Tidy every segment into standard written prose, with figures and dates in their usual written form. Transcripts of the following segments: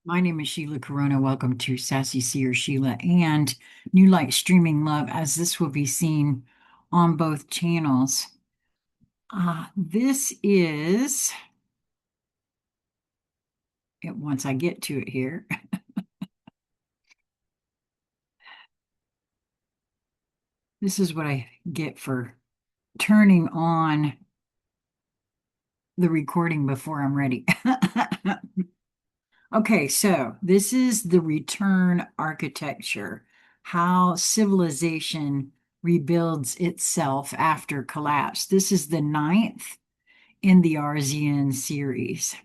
My name is Sheila Corona. Welcome to Sassy Seer Sheila and New Light Streaming Love, as this will be seen on both channels. This is it once I get to it here. This is what I get for turning on the recording before I'm ready. Okay, so this is the return architecture, how civilization rebuilds itself after collapse. This is the ninth in the RZN series.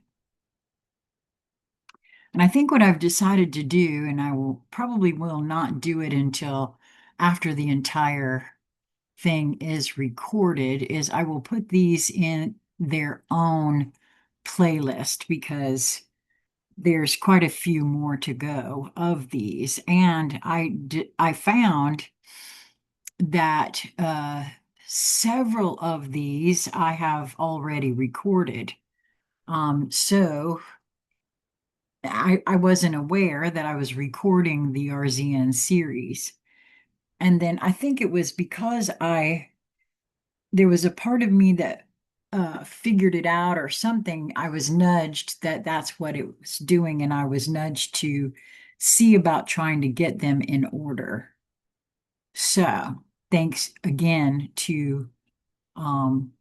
And I think what I've decided to do, and I will probably will not do it until after the entire thing is recorded, is I will put these in their own playlist because there's quite a few more to go of these. And I found that several of these I have already recorded. So I wasn't aware that I was recording the RZN series. And then I think it was because there was a part of me that figured it out or something. I was nudged that that's what it was doing, and I was nudged to see about trying to get them in order. So thanks again to um,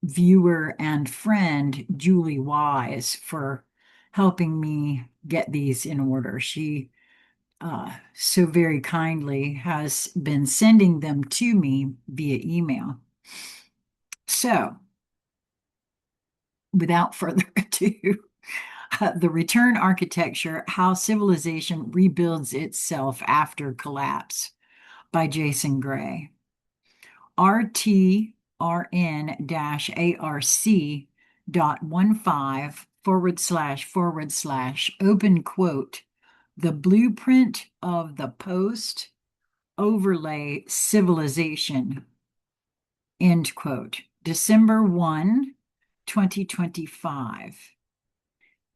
viewer and friend Julie Wise for helping me get these in order. She so very kindly has been sending them to me via email. So, without further ado, the return architecture, how civilization rebuilds itself after collapse by Jason Gray. RTRN-ARC.15 / open quote, the blueprint of the post overlay civilization, end quote, December 1, 2025.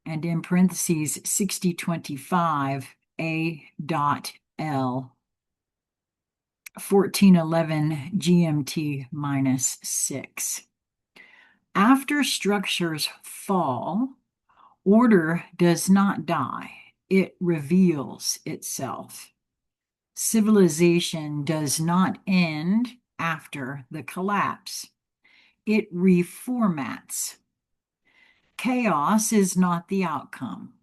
And in parentheses, 6025 A.L. 1411 GMT -6. After structures fall, order does not die, it reveals itself. Civilization does not end after the collapse, it reformats. Chaos is not the outcome,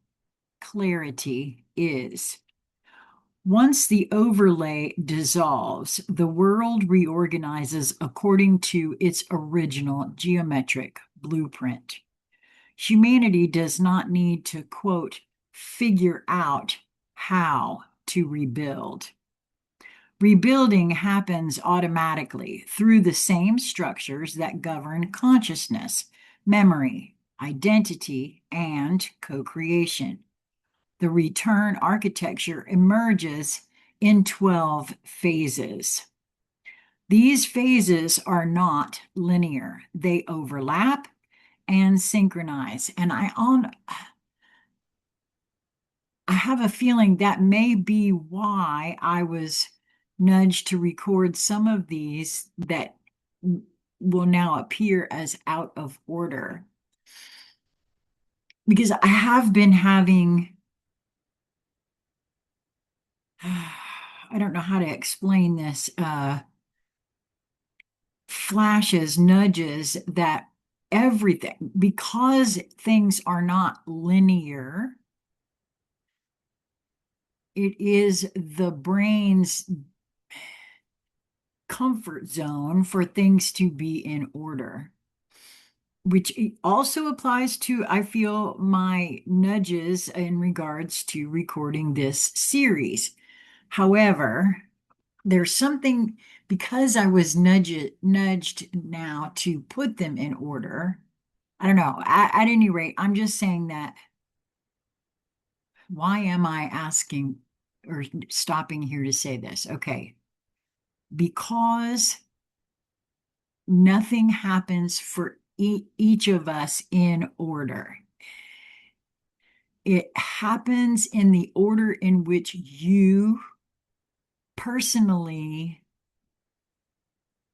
clarity is. Once the overlay dissolves, the world reorganizes according to its original geometric blueprint. Humanity does not need to, quote, figure out how to rebuild. Rebuilding happens automatically through the same structures that govern consciousness, memory, identity, and co-creation. The return architecture emerges in 12 phases. These phases are not linear. They overlap and synchronize. And I have a feeling that may be why I was nudged to record some of these that will now appear as out of order. Because I have been having I don't know how to explain this, flashes, nudges that everything, because things are not linear, it is the brain's comfort zone for things to be in order, which also applies to, I feel, my nudges in regards to recording this series. However, there's something, because I was nudged now to put them in order. I don't know. At any rate, I'm just saying that why am I asking or stopping here to say this? Okay. Because nothing happens for each of us in order. it happens in the order in which you personally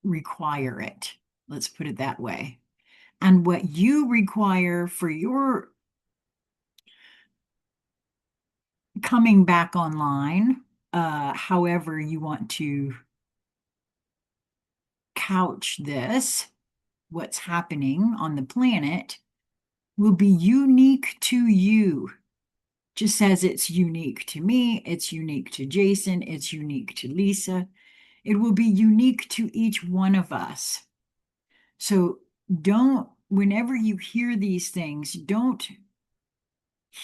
require it. Let's put it that way. And what you require for your coming back online, however you want to couch this, what's happening on the planet, will be unique to you. Just as it's unique to me, it's unique to Jason, it's unique to Lisa. It will be unique to each one of us. So whenever you hear these things, don't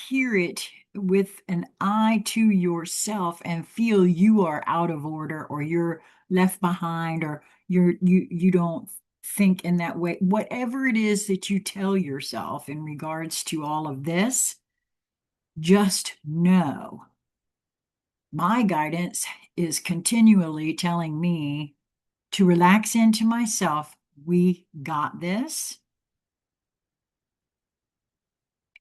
hear it with an eye to yourself and feel you are out of order or you're left behind or you don't think in that way. Whatever it is that you tell yourself in regards to all of this, just know my guidance is continually telling me to relax into myself. We got this.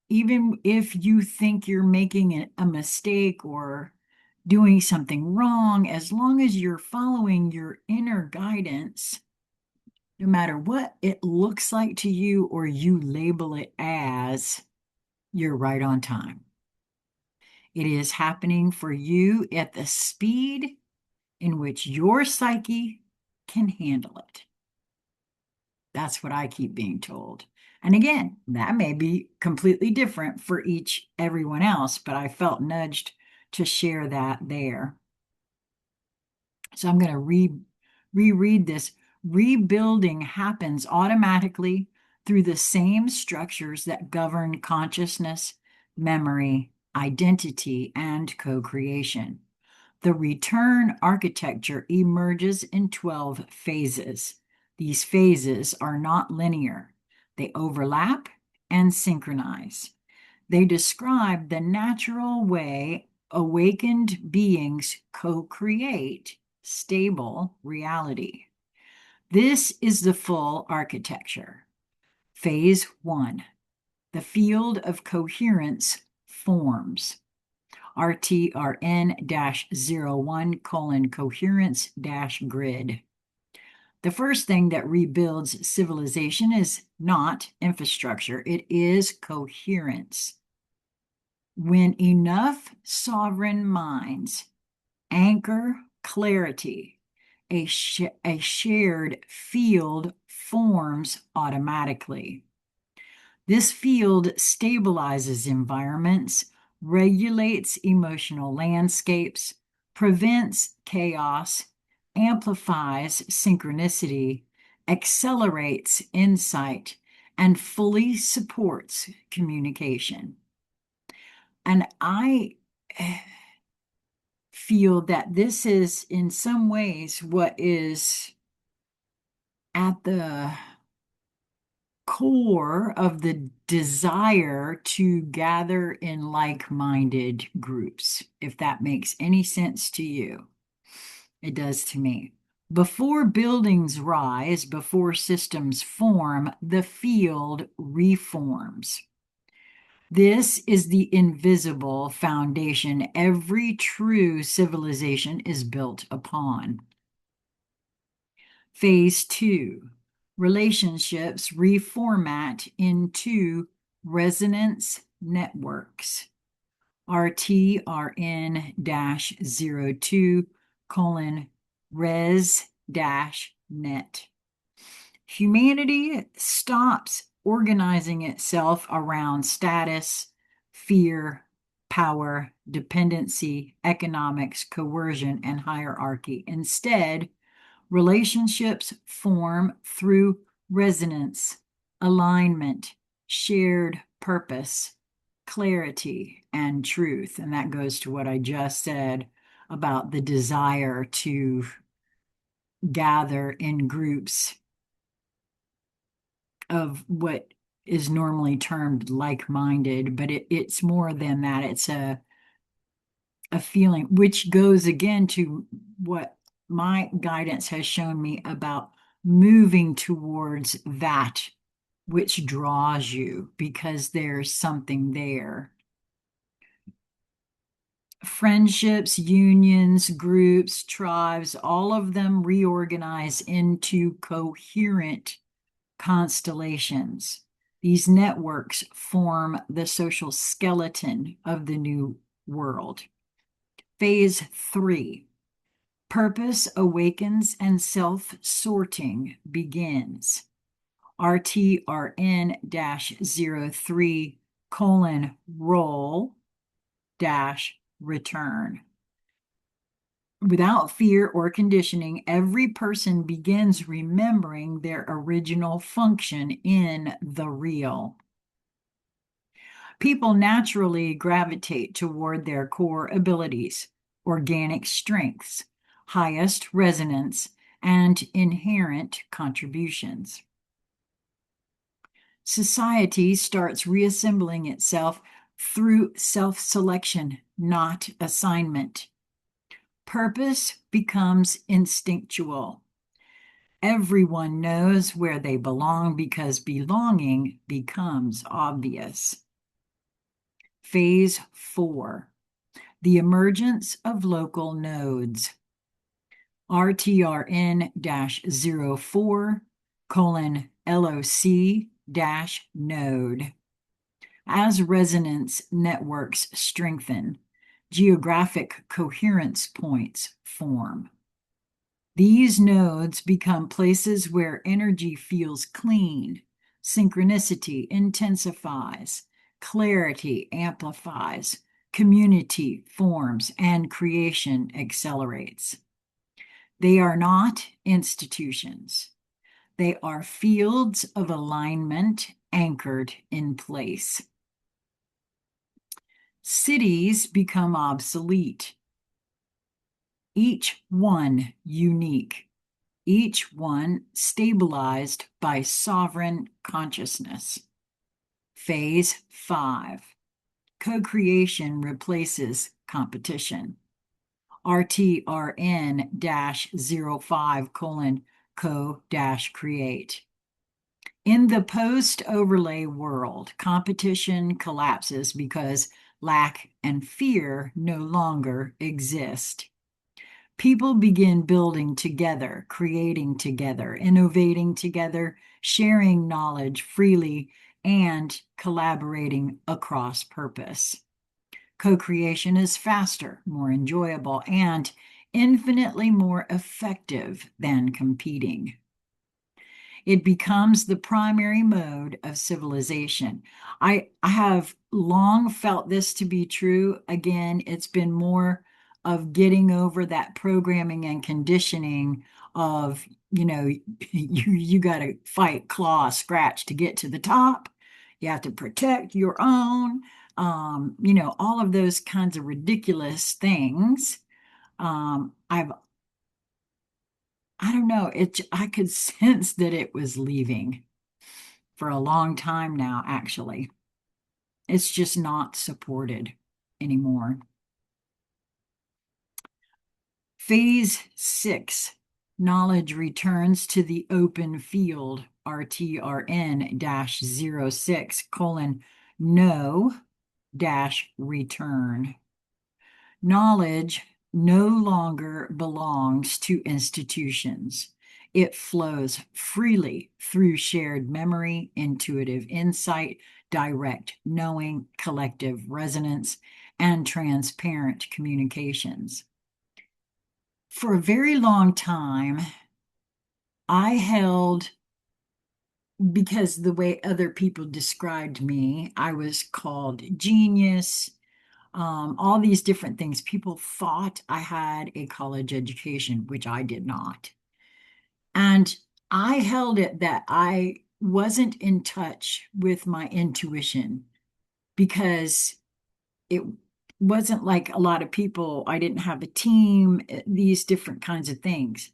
Even if you think you're making a mistake or doing something wrong, as long as you're following your inner guidance, no matter what it looks like to you or you label it as, you're right on time. It is happening for you at the speed in which your psyche can handle it. That's what I keep being told. And again, that may be completely different for everyone else, but I felt nudged to share that there. So I'm going to reread this. Rebuilding happens automatically through the same structures that govern consciousness, memory, identity, and co-creation. The return architecture emerges in 12 phases. These phases are not linear. They overlap and synchronize. They describe the natural way awakened beings co-create stable reality. This is the full architecture. Phase 1, the field of coherence forms. RTRN-01 coherence-grid. The first thing that rebuilds civilization is not infrastructure, it is coherence. When enough sovereign minds anchor clarity, a shared field forms automatically. This field stabilizes environments, regulates emotional landscapes, prevents chaos, amplifies synchronicity, accelerates insight, and fully supports communication. And I feel that this is, in some ways, what is at the core of the desire to gather in like-minded groups, if that makes any sense to you. It does to me. Before buildings rise, before systems form, the field reforms. This is the invisible foundation every true civilization is built upon. Phase 2, relationships reformat into resonance networks. RTRN-02 res-net. Humanity stops organizing itself around status, fear, power, dependency, economics, coercion, and hierarchy. Instead, relationships form through resonance, alignment, shared purpose, clarity, and truth. And that goes to what I just said about the desire to gather in groups of what is normally termed like-minded, but it's more than that. It's a feeling, which goes again to what my guidance has shown me about moving towards that which draws you, because there's something there. Friendships, unions, groups, tribes, all of them reorganize into coherent constellations. These networks form the social skeleton of the new world. Phase 3. Purpose awakens and self-sorting begins. RTRN-03 colon roll dash return. Without fear or conditioning, every person begins remembering their original function in the real. People naturally gravitate toward their core abilities, organic strengths, highest resonance, and inherent contributions. Society starts reassembling itself through self-selection, not assignment. Purpose becomes instinctual. Everyone knows where they belong because belonging becomes obvious. Phase 4. The emergence of local nodes. RTRN-04 colon LOC-node. As resonance networks strengthen, geographic coherence points form. These nodes become places where energy feels clean, synchronicity intensifies, clarity amplifies, community forms, and creation accelerates. They are not institutions. They are fields of alignment anchored in place. Cities become obsolete, each one unique, each one stabilized by sovereign consciousness. Phase 5. Co-creation replaces competition. RTRN-05 colon co-create. In the post-overlay world, competition collapses because lack and fear no longer exist. People begin building together, creating together, innovating together, sharing knowledge freely, and collaborating across purpose. Co-creation is faster, more enjoyable, and infinitely more effective than competing. It becomes the primary mode of civilization. I have long felt this to be true. Again, it's been more of getting over that programming and conditioning of, you got to fight, claw, scratch to get to the top. You have to protect your own, all of those kinds of ridiculous things. I don't know, I could sense that it was leaving for a long time now, actually. It's just not supported anymore. Phase 6, knowledge returns to the open field, RTRN-06 colon no-return. Knowledge no longer belongs to institutions. It flows freely through shared memory, intuitive insight, direct knowing, collective resonance, and transparent communications. For a very long time, I held, because the way other people described me, I was called genius, all these different things. People thought I had a college education, which I did not. And I held it that I wasn't in touch with my intuition because it wasn't like a lot of people. I didn't have a team, these different kinds of things.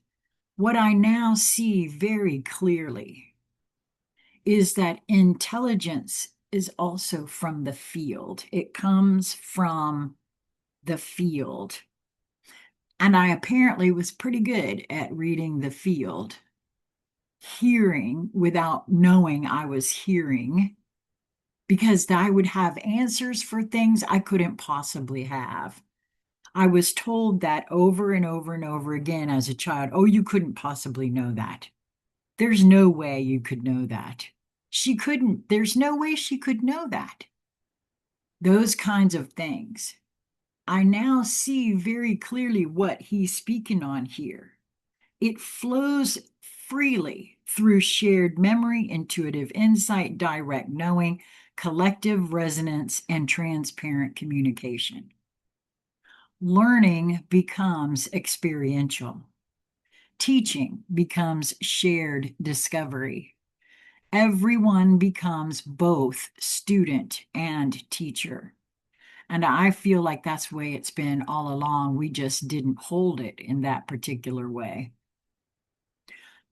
What I now see very clearly is that intelligence is also from the field. It comes from the field. And I apparently was pretty good at reading the field, hearing without knowing I was hearing, because I would have answers for things I couldn't possibly have. I was told that over and over and over again as a child. Oh, you couldn't possibly know that. There's no way you could know that. She couldn't, there's no way she could know that. Those kinds of things. I now see very clearly what he's speaking on here. It flows freely through shared memory, intuitive insight, direct knowing, collective resonance, and transparent communication. Learning becomes experiential. Teaching becomes shared discovery. Everyone becomes both student and teacher. And I feel like that's the way it's been all along. We just didn't hold it in that particular way.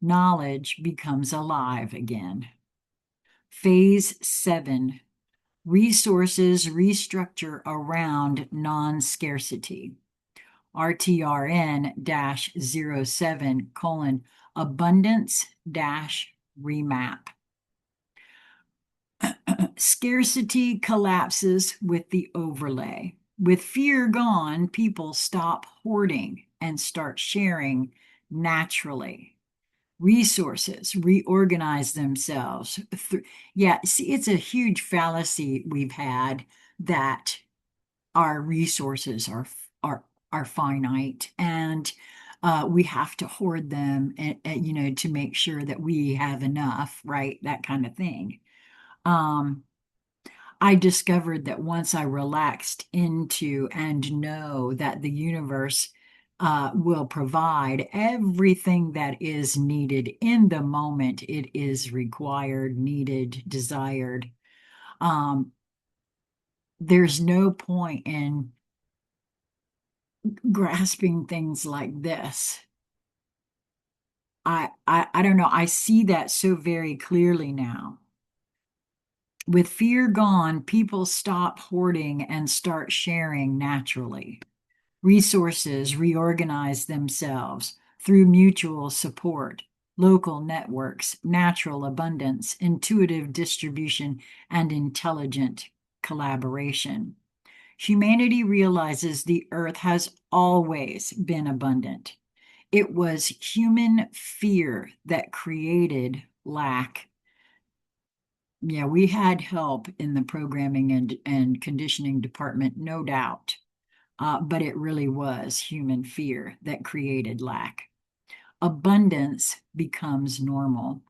Knowledge becomes alive again. Phase 7, resources restructure around non-scarcity. RTRN-07 : abundance remap. Scarcity collapses with the overlay. With fear gone, people stop hoarding and start sharing naturally. Resources reorganize themselves. Yeah, see, it's a huge fallacy we've had that our resources are finite, and we have to hoard them, and to make sure that we have enough, right? That kind of thing. I discovered that once I relaxed into and know that the universe will provide everything that is needed in the moment it is required, needed, desired. There's no point in grasping things like this. I don't know. I see that so very clearly now. With fear gone, people stop hoarding and start sharing naturally. Resources reorganize themselves through mutual support, local networks, natural abundance, intuitive distribution, and intelligent collaboration. Humanity realizes the earth has always been abundant. It was human fear that created lack. Yeah, we had help in the programming and conditioning department, no doubt. But it really was human fear that created lack. Abundance becomes normal.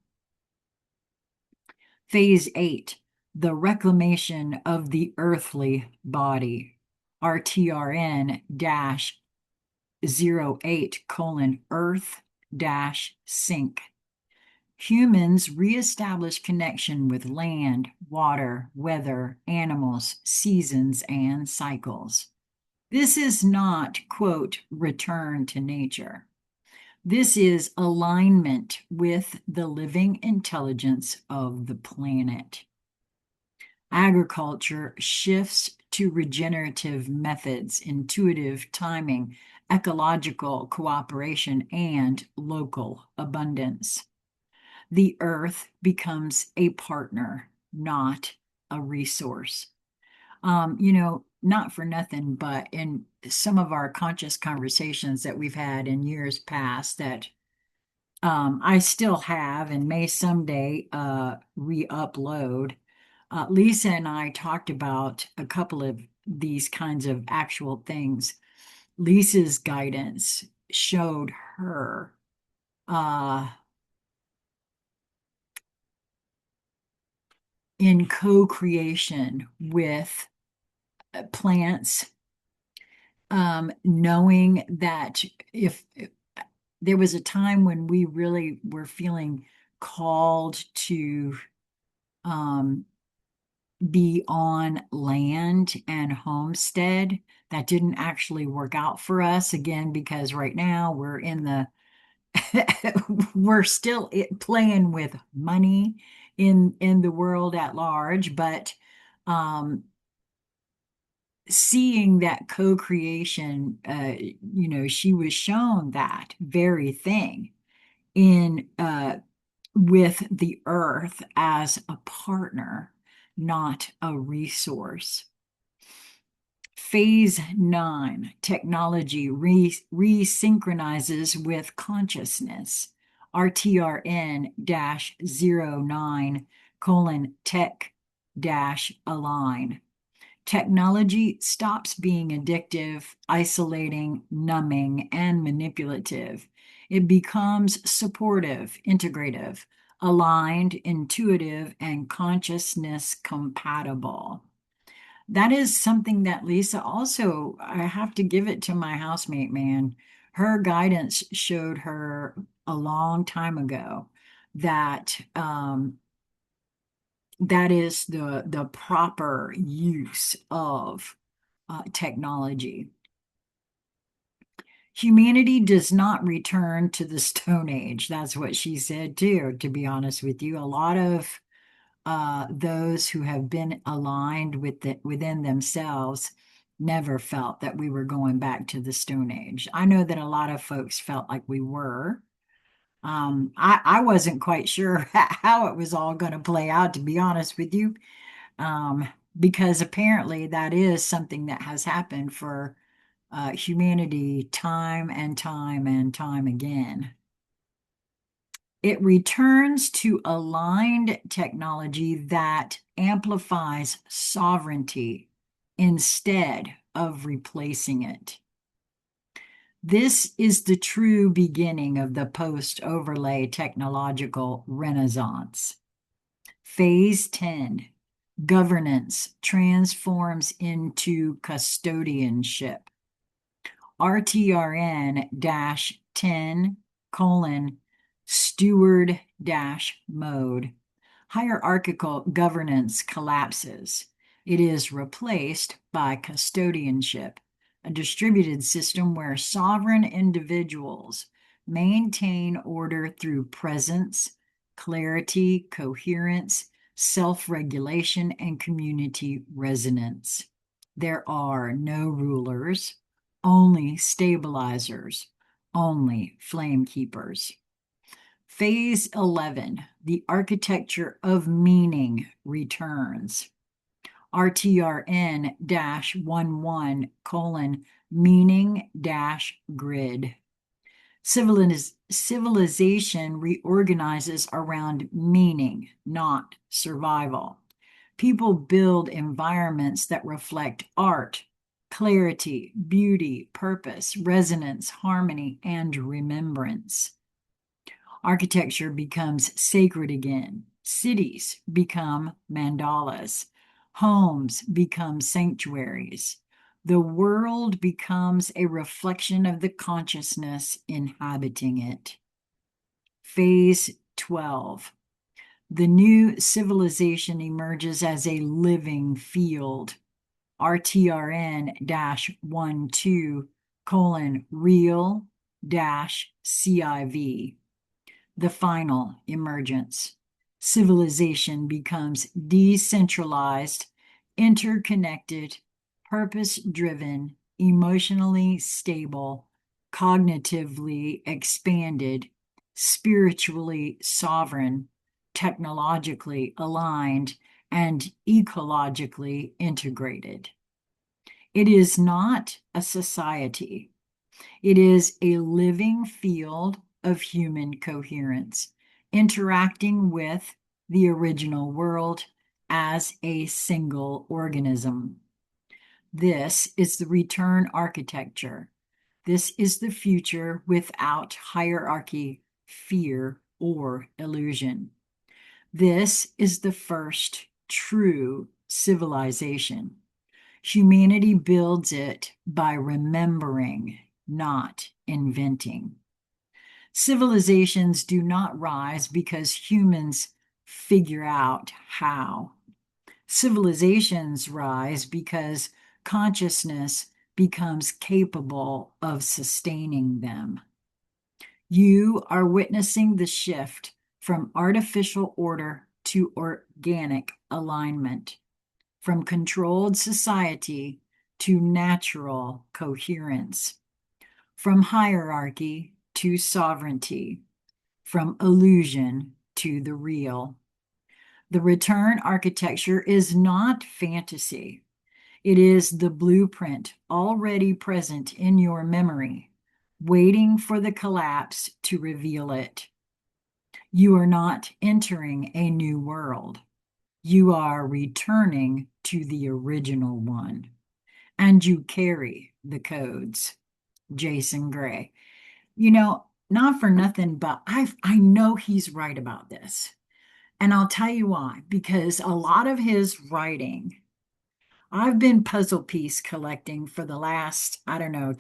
Phase 8, the reclamation of the earthly body. RTRN-08 : earth sync. Humans reestablish connection with land, water, weather, animals, seasons, and cycles. This is not, quote, return to nature. This is alignment with the living intelligence of the planet. Agriculture shifts to regenerative methods, intuitive timing, ecological cooperation, and local abundance. The earth becomes a partner, not a resource. Not for nothing, but in some of our conscious conversations that we've had in years past that I still have and may someday re-upload, Lisa and I talked about a couple of these kinds of actual things. Lisa's guidance showed her in co-creation with plants, knowing that if there was a time when we really were feeling called to be on land and homestead, that didn't actually work out for us again, because right now we're in the we're still playing with money in the world at large, but seeing that co-creation, she was shown that very thing in with the earth as a partner, not a resource. Phase 9, technology resynchronizes with consciousness. RTRN-09 tech-align. Technology stops being addictive, isolating, numbing, and manipulative. It becomes supportive, integrative, aligned, intuitive, and consciousness compatible. That is something that Lisa also, I have to give it to my housemate, man. Her guidance showed her a long time ago that that is the proper use of technology. Humanity does not return to the Stone Age. That's what she said too, to be honest with you. A lot of those who have been aligned within themselves never felt that we were going back to the Stone Age. I know that a lot of folks felt like we were. I wasn't quite sure how it was all going to play out, to be honest with you, because apparently that is something that has happened for humanity time and time and time again. It returns to aligned technology that amplifies sovereignty instead of replacing it. This is the true beginning of the post-overlay technological renaissance. Phase 10, governance transforms into custodianship. RTRN-10: steward-mode. Hierarchical governance collapses. It is replaced by custodianship, a distributed system where sovereign individuals maintain order through presence, clarity, coherence, self-regulation, and community resonance. There are no rulers, only stabilizers, only flame keepers. Phase 11, the architecture of meaning returns. RTRN-11: meaning-grid. Civilization reorganizes around meaning, not survival. People build environments that reflect art, clarity, beauty, purpose, resonance, harmony, and remembrance. Architecture becomes sacred again. Cities become mandalas. Homes become sanctuaries. The world becomes a reflection of the consciousness inhabiting it. Phase 12. The new civilization emerges as a living field. RTRN-12: real-CIV. The final emergence. Civilization becomes decentralized, interconnected, purpose-driven, emotionally stable, cognitively expanded, spiritually sovereign, technologically aligned, and ecologically integrated. It is not a society. It is a living field of human coherence, interacting with the original world as a single organism. This is the return architecture. This is the future without hierarchy, fear, or illusion. This is the first true civilization. Humanity builds it by remembering, not inventing. Civilizations do not rise because humans figure out how. Civilizations rise because consciousness becomes capable of sustaining them. You are witnessing the shift from artificial order to organic alignment, from controlled society to natural coherence, from hierarchy to sovereignty, from illusion to the real. The return architecture is not fantasy. It is the blueprint already present in your memory, waiting for the collapse to reveal it. You are not entering a new world. You are returning to the original one, and you carry the codes. Jason Gray. Not for nothing, but I know he's right about this. And I'll tell you why, because a lot of his writing, I've been puzzle piece collecting for the last, I don't know,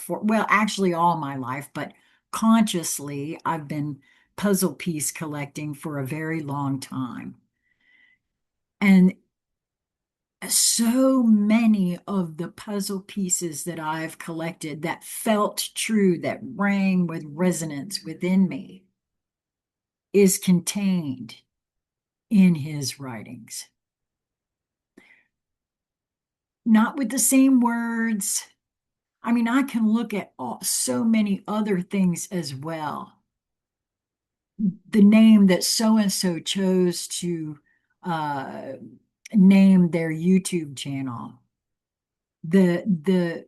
well, actually all my life, but consciously, I've been puzzle piece collecting for a very long time. And so many of the puzzle pieces that I've collected that felt true, that rang with resonance within me, is contained in his writings. Not with the same words. I mean, I can look at so many other things as well. The name that so and so chose to uh, name their YouTube channel, the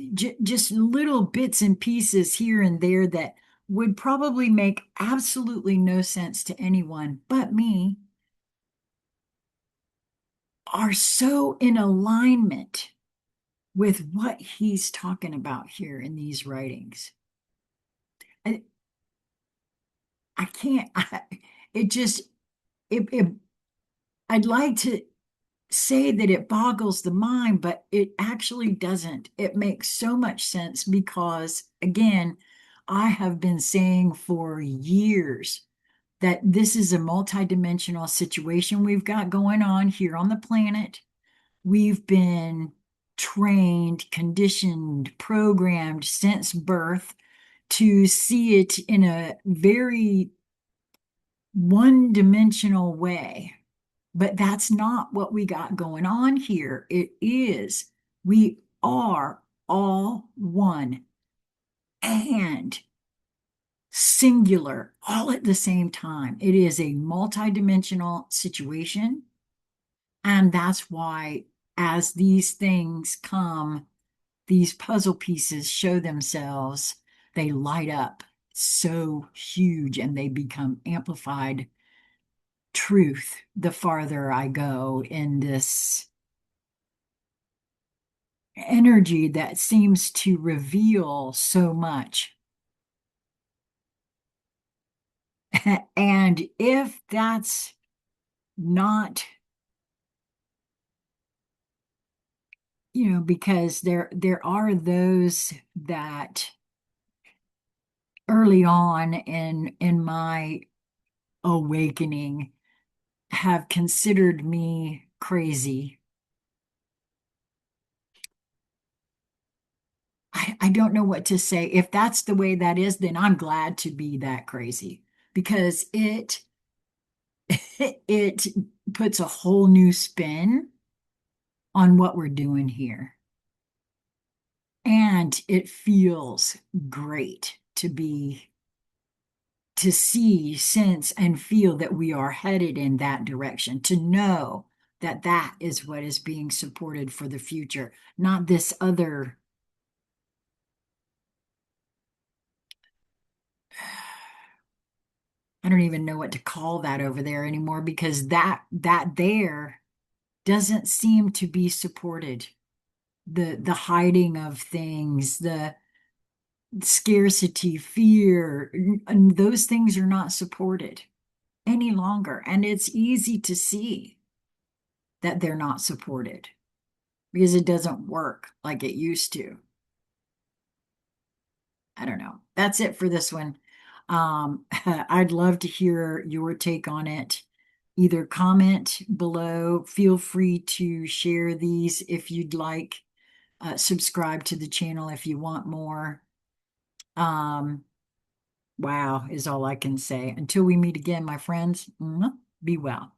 just little bits and pieces here and there that would probably make absolutely no sense to anyone but me, are so in alignment with what he's talking about here in these writings. I, I can't, it just, it, I'd like to say that it boggles the mind, but it actually doesn't. It makes so much sense because, again, I have been saying for years that this is a multidimensional situation we've got going on here on the planet. We've been trained, conditioned, programmed since birth to see it in a very one-dimensional way. But that's not what we got going on here. It is, we are all one and singular all at the same time. It is a multidimensional situation. And that's why, as these things come, these puzzle pieces show themselves, they light up so huge and they become amplified truth the farther I go in this energy that seems to reveal so much. And if that's not, because there are those that early on in my awakening have considered me crazy. I don't know what to say. If that's the way that is, then I'm glad to be that crazy because it it puts a whole new spin on what we're doing here. And it feels great to see, sense, and feel that we are headed in that direction, to know that that is what is being supported for the future, not this other. I don't even know what to call that over there anymore because that there doesn't seem to be supported. The hiding of things, the scarcity, fear, and those things are not supported any longer. And it's easy to see that they're not supported because it doesn't work like it used to. I don't know. That's it for this one. I'd love to hear your take on it. Either comment below, feel free to share these if you'd like, subscribe to the channel if you want more. Wow is all I can say. Until we meet again, my friends, be well.